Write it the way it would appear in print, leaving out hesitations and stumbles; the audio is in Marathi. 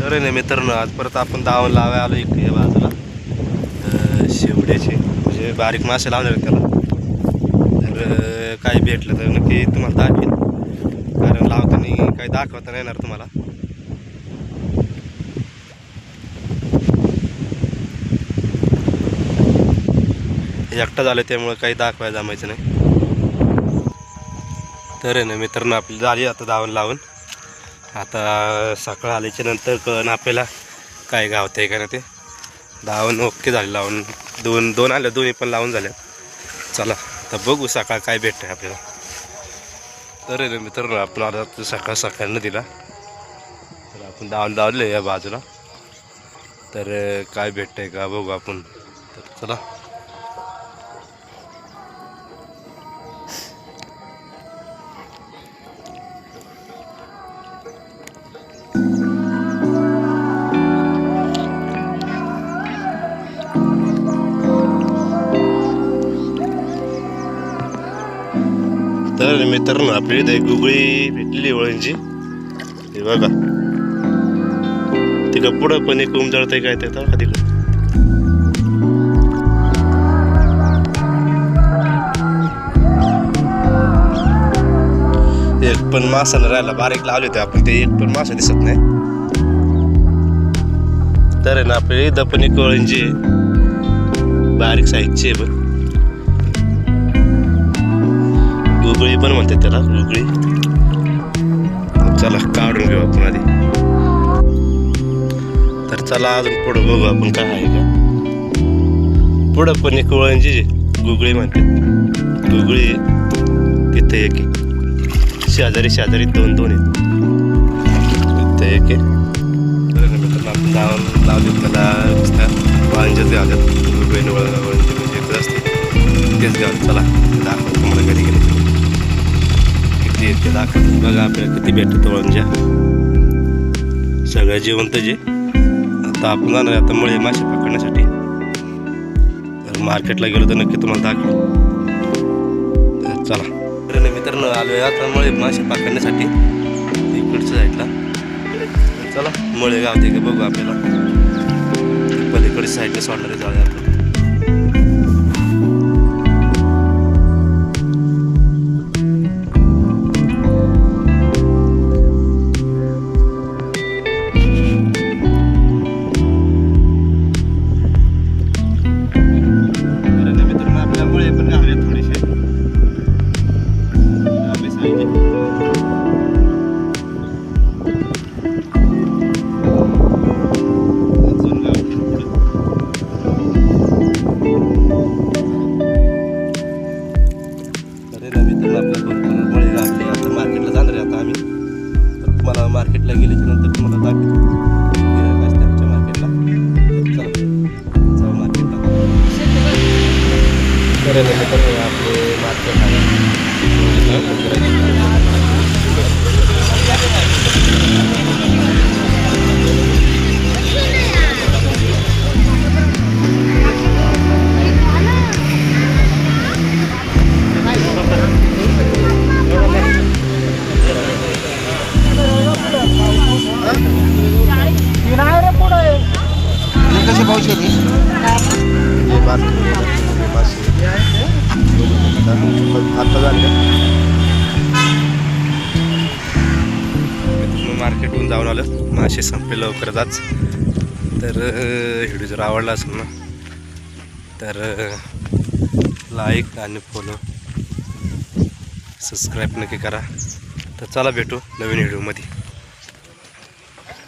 तर नाही मित्रांनो, आज परत आपण दावण लावायला आलो इकडे बाजूला शेवड्याचे म्हणजे बारीक मासे लावणार त्याला. तर काही भेटलं तर नक्की तुम्हाला दाखवेल, कारण लावताना काही दाखवता नाही येणार तुम्हाला. एकटा झालं त्यामुळे काही दाखवायला जमायचं नाही. तर आहे ना मित्रांनो, आपली झाली आता दावण लावून. आता सकाळ आल्याच्या नंतर कळण आपल्याला काय गावतं आहे का ना. ते दावण ओके झाले लावून, दोन आल्या, दोन्ही पण लावून झाल्या. चला आता बघू सकाळ काय भेटतं आहे आपल्याला. तर आहे ना मित्रांनो, आपण आता सकाळ नदीला तर आपण दावले या बाजूला. तर काय भेटतं आहे का बघू आपण. तर चला. तर मित्रांनो, आपली इथे गुगळी भेटलेली वळणची. हे बघा तिकडं पुढं पण एक उमजळतंय काय ते आता तिकडं. एक पण मासा न राहिला, बारीक लावले होते आपण, ते एक पण मासा दिसत नाही. तर आहे ना आपली इथं पण एक वळणची बारीक साईजची आहे बघ. गुगळी पण म्हणते त्याला, गुगळी. चला काढून घेऊ आपण आधी. तर चला अजून पुढं बघू आपण काय आहे का. पुढं पण एक वळणची गुगळी म्हणते. गुगळी तिथे एक शेजारी दोन आहेत. तिथे एक आहे. आपण लावले त्याला वांजच घालत, गुगळीने वळणची म्हणजे एक असते तेच घालत. चला दाखव तुम्हाला घरी गेले किती दाखव. बघा आपल्याला किती भेटतं वळंजा, सगळं जिवंत जे. आता आपण जाणार आता मुळे मासे पकडण्यासाठी. तर मार्केटला गेलो तर नक्की तुम्हाला दाखवेल. तर चला. तर मित्रांनो, आलो आता मुळे मासे पकडण्यासाठी इकडच्या साईडला. चला मुळे गावते का बघू आपल्याला. पलीकडच्या साईडला सोडणारे जाऊया आपण. तुम्हाला मार्केटला गेल्याच्या नंतर तुम्हाला दाखवतो गिऱ्हाईक असते आमच्या मार्केटला. चला जाऊ मार्केटला. तर आपले मार्केट आहे. कसे पाऊस होते आता झाले मार्केटहून जाऊन आलं. मासे संपले लवकरच आज. तर व्हिडिओ जर आवडला असेल ना तर लाईक आणि फॉलो सबस्क्राईब नक्की करा. तर चला भेटू नवीन व्हिडिओमध्ये.